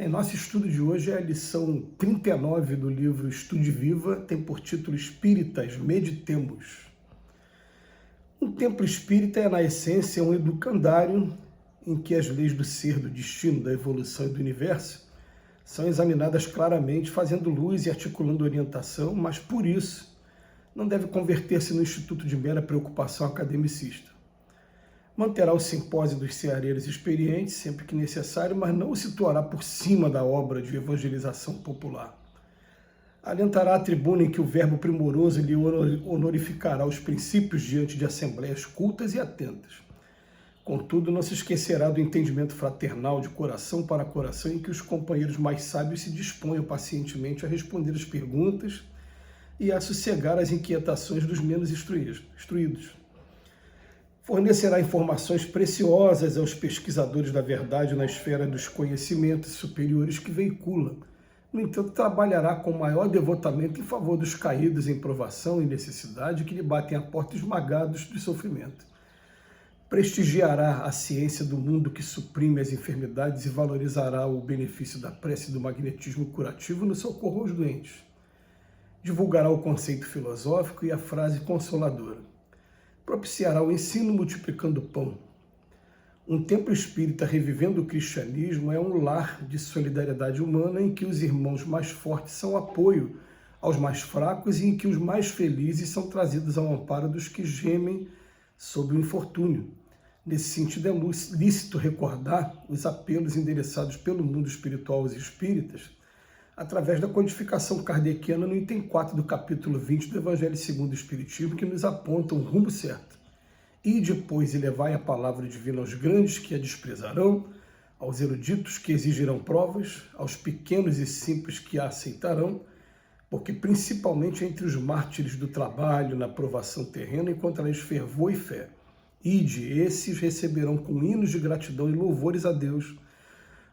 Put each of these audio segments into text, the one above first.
Nosso estudo de hoje é a lição 39 do livro Estude Viva, tem por título Espíritas, Meditemos. Um templo espírita é, na essência, um educandário em que as leis do ser, do destino, da evolução e do universo são examinadas claramente, fazendo luz e articulando orientação, mas por isso não deve converter-se no instituto de mera preocupação academicista. Manterá o simpósio dos ceareiros experientes sempre que necessário, mas não o situará por cima da obra de evangelização popular. Alentará a tribuna em que o verbo primoroso lhe honorificará os princípios diante de assembleias cultas e atentas. Contudo, não se esquecerá do entendimento fraternal de coração para coração em que os companheiros mais sábios se disponham pacientemente a responder as perguntas e a sossegar as inquietações dos menos instruídos. Fornecerá informações preciosas aos pesquisadores da verdade na esfera dos conhecimentos superiores que veicula. No entanto, trabalhará com maior devotamento em favor dos caídos em provação e necessidade que lhe batem à porta esmagados do sofrimento. Prestigiará a ciência do mundo que suprime as enfermidades e valorizará o benefício da prece e do magnetismo curativo no socorro aos doentes. Divulgará o conceito filosófico e a frase consoladora. Propiciará o ensino multiplicando o pão. Um templo espírita revivendo o cristianismo é um lar de solidariedade humana em que os irmãos mais fortes são apoio aos mais fracos e em que os mais felizes são trazidos ao amparo dos que gemem sob o infortúnio. Nesse sentido, é lícito recordar os apelos endereçados pelo mundo espiritual aos espíritas através da codificação kardeciana no item 4 do capítulo 20 do Evangelho segundo o Espiritismo, que nos aponta um rumo certo. E depois elevai a palavra divina aos grandes que a desprezarão, aos eruditos que exigirão provas, aos pequenos e simples que a aceitarão, porque principalmente entre os mártires do trabalho, na provação terrena, encontrareis fervor e fé. Ide, esses receberão com hinos de gratidão e louvores a Deus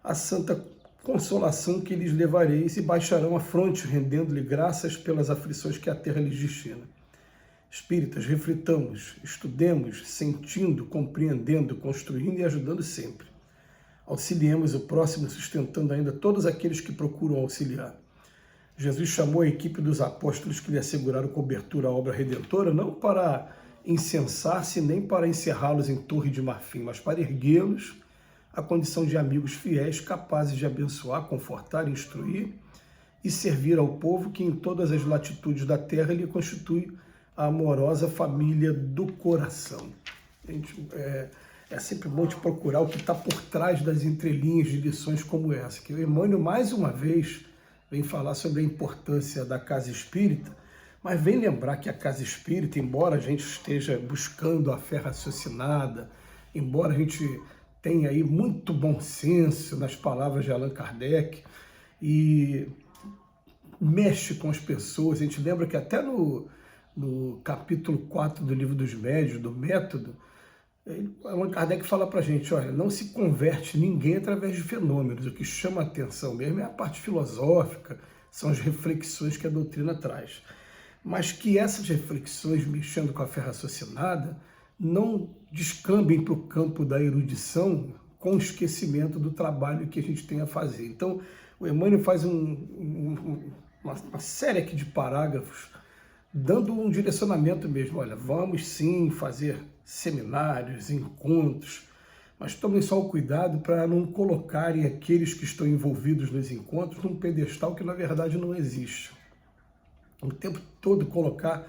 a santa consolação que lhes levareis e baixarão a fronte, rendendo-lhe graças pelas aflições que a terra lhes destina. Espíritas, reflitamos, estudemos, sentindo, compreendendo, construindo e ajudando sempre. Auxiliemos o próximo, sustentando ainda todos aqueles que procuram auxiliar. Jesus chamou a equipe dos apóstolos que lhe asseguraram cobertura à obra redentora, não para incensar-se nem para encerrá-los em torre de marfim, mas para erguê-los à condição de amigos fiéis, capazes de abençoar, confortar, instruir e servir ao povo que em todas as latitudes da terra lhe constitui a amorosa família do coração. Gente, é sempre bom de procurar o que está por trás das entrelinhas de lições como essa, que o Emmanuel, mais uma vez, vem falar sobre a importância da casa espírita, mas vem lembrar que a casa espírita, embora a gente esteja buscando a fé raciocinada, embora a gente tenha aí muito bom senso nas palavras de Allan Kardec e mexe com as pessoas, a gente lembra que até no capítulo 4 do Livro dos Médiuns, do Método, Allan Kardec fala para a gente, olha, não se converte ninguém através de fenômenos, o que chama a atenção mesmo é a parte filosófica, são as reflexões que a doutrina traz. Mas que essas reflexões, mexendo com a fé raciocinada, não descambem para o campo da erudição com o esquecimento do trabalho que a gente tem a fazer. Então, o Emmanuel faz uma série aqui de parágrafos, dando um direcionamento mesmo. Olha, vamos sim fazer seminários, encontros, mas tomem só o cuidado para não colocarem aqueles que estão envolvidos nos encontros num pedestal que na verdade não existe. O tempo todo colocar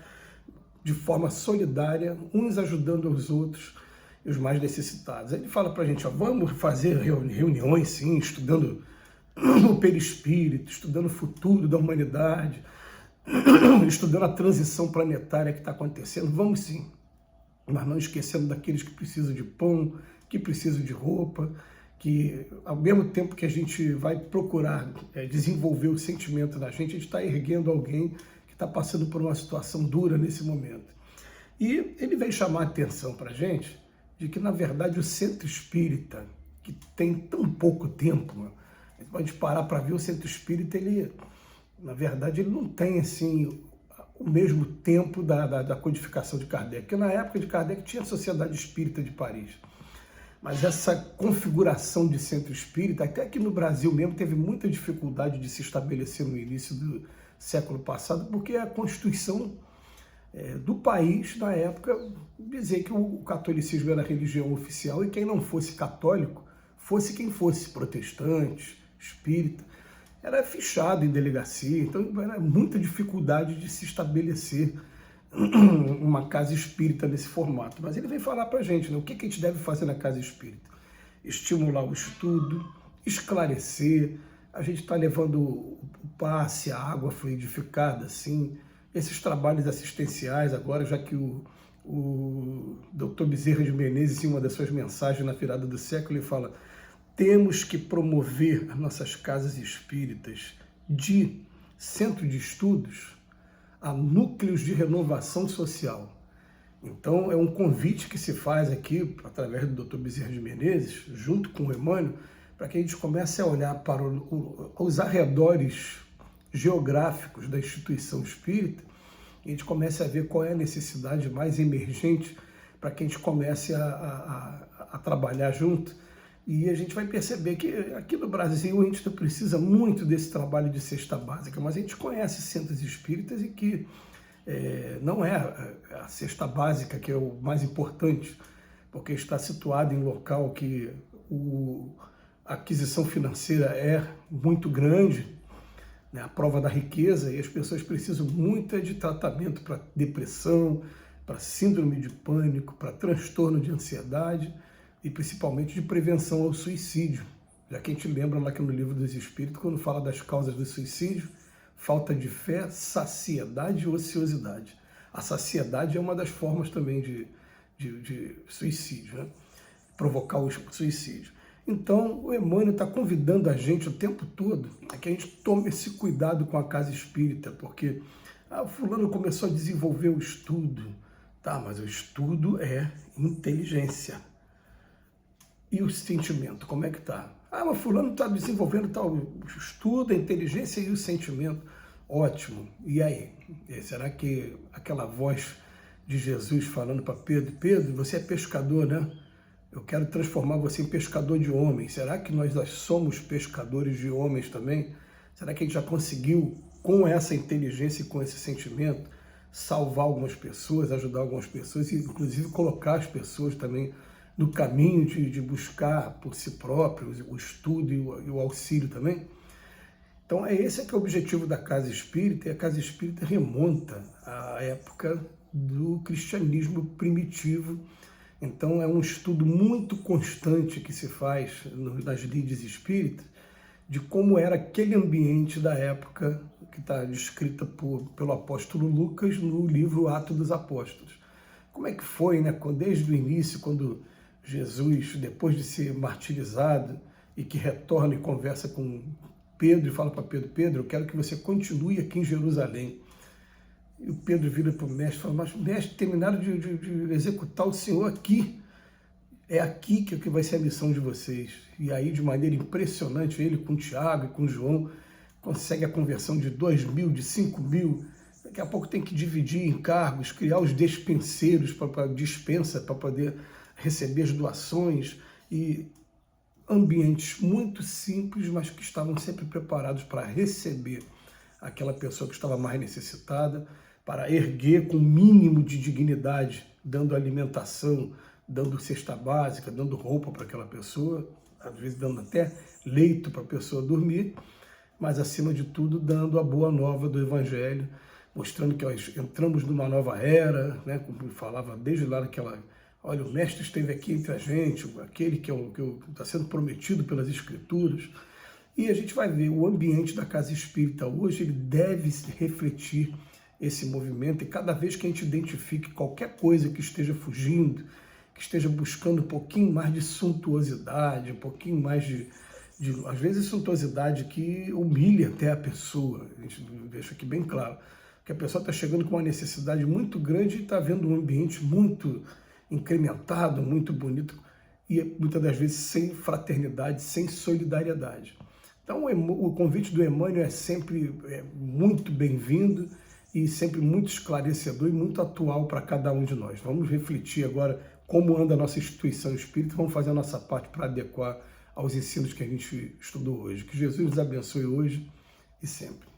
de forma solidária, uns ajudando os outros e os mais necessitados. Ele fala para a gente, ó, vamos fazer reuniões sim, estudando o perispírito, estudando o futuro da humanidade, estudando a transição planetária que está acontecendo, vamos sim, mas não esquecendo daqueles que precisam de pão, que precisam de roupa, que ao mesmo tempo que a gente vai procurar desenvolver o sentimento da gente, a gente está erguendo alguém que está passando por uma situação dura nesse momento. E ele vem chamar a atenção para a gente de que, na verdade, o centro espírita, que tem tão pouco tempo, a gente pode parar para ver o centro espírita, ele, na verdade, ele não tem assim o mesmo tempo da codificação de Kardec, porque na época de Kardec tinha a Sociedade Espírita de Paris. Mas essa configuração de centro espírita, até aqui no Brasil mesmo, teve muita dificuldade de se estabelecer no início do século passado, porque a Constituição do país, na época, dizia que o catolicismo era a religião oficial e quem não fosse católico, fosse quem fosse, protestante, espírita, era fichado em delegacia, então era muita dificuldade de se estabelecer uma casa espírita nesse formato. Mas ele vem falar para a gente, né, o que a gente deve fazer na casa espírita. Estimular o estudo, esclarecer, a gente está levando o passe, a água fluidificada, assim, esses trabalhos assistenciais agora, já que o Dr. Bezerra de Menezes, em uma das suas mensagens na virada do século, ele fala: temos que promover as nossas casas espíritas de centro de estudos a núcleos de renovação social. Então, é um convite que se faz aqui, através do Dr. Bezerra de Menezes, junto com o Emmanuel, para que a gente comece a olhar para os arredores geográficos da instituição espírita e a gente comece a ver qual é a necessidade mais emergente para que a gente comece a trabalhar junto. E a gente vai perceber que aqui no Brasil a gente não precisa muito desse trabalho de cesta básica, mas a gente conhece centros espíritas e que não é a cesta básica que é o mais importante, porque está situado em local que a aquisição financeira é muito grande, né, a prova da riqueza, e as pessoas precisam muito de tratamento para depressão, para síndrome de pânico, para transtorno de ansiedade e principalmente de prevenção ao suicídio. Já que a gente lembra lá que no Livro dos Espíritos, quando fala das causas do suicídio, falta de fé, saciedade e ociosidade. A saciedade é uma das formas também de suicídio, né? Provocar o suicídio. Então, o Emmanuel está convidando a gente o tempo todo a que a gente tome esse cuidado com a casa espírita, porque o fulano começou a desenvolver o estudo. Tá, mas o estudo é inteligência. E o sentimento, como é que está? Mas fulano está desenvolvendo tal estudo, a inteligência e o sentimento. Ótimo. E aí? Será que aquela voz de Jesus falando para Pedro, Pedro, você é pescador, né? Eu quero transformar você em pescador de homens. Será que nós somos pescadores de homens também? Será que a gente já conseguiu, com essa inteligência e com esse sentimento, salvar algumas pessoas, ajudar algumas pessoas e, inclusive, colocar as pessoas também no caminho de buscar por si próprios o estudo e o auxílio também? Então, esse que é o objetivo da Casa Espírita, e a Casa Espírita remonta à época do cristianismo primitivo. Então, é um estudo muito constante que se faz nas lides espíritas de como era aquele ambiente da época que está descrita pelo apóstolo Lucas no livro Atos dos Apóstolos. Como é que foi, né? Desde o início, quando Jesus, depois de ser martirizado e que retorna e conversa com Pedro e fala para Pedro, Pedro, eu quero que você continue aqui em Jerusalém. E o Pedro vira para o mestre e fala, mas mestre, terminaram de executar o Senhor aqui. É aqui que vai ser a missão de vocês. E aí, de maneira impressionante, ele com Tiago e com João consegue a conversão de 2.000, de 5.000. Daqui a pouco tem que dividir em cargos, criar os despenseiros para dispensa, para poder receber as doações. E ambientes muito simples, mas que estavam sempre preparados para receber aquela pessoa que estava mais necessitada, para erguer com o mínimo de dignidade, dando alimentação, dando cesta básica, dando roupa para aquela pessoa, às vezes dando até leito para a pessoa dormir, mas acima de tudo dando a boa nova do Evangelho, mostrando que nós entramos numa nova era, né, como falava desde lá naquela, olha, o Mestre esteve aqui entre a gente, aquele que está sendo prometido pelas Escrituras. E a gente vai ver o ambiente da Casa Espírita hoje, ele deve refletir esse movimento, e cada vez que a gente identifique qualquer coisa que esteja fugindo, que esteja buscando um pouquinho mais de suntuosidade, um pouquinho mais às vezes, suntuosidade que humilha até a pessoa, a gente deixa aqui bem claro, que a pessoa está chegando com uma necessidade muito grande e está vendo um ambiente muito incrementado, muito bonito, e muitas das vezes sem fraternidade, sem solidariedade. Então, o convite do Emmanuel é sempre muito bem-vindo e sempre muito esclarecedor e muito atual para cada um de nós. Vamos refletir agora como anda a nossa instituição espírita, vamos fazer a nossa parte para adequar aos ensinos que a gente estudou hoje. Que Jesus nos abençoe hoje e sempre.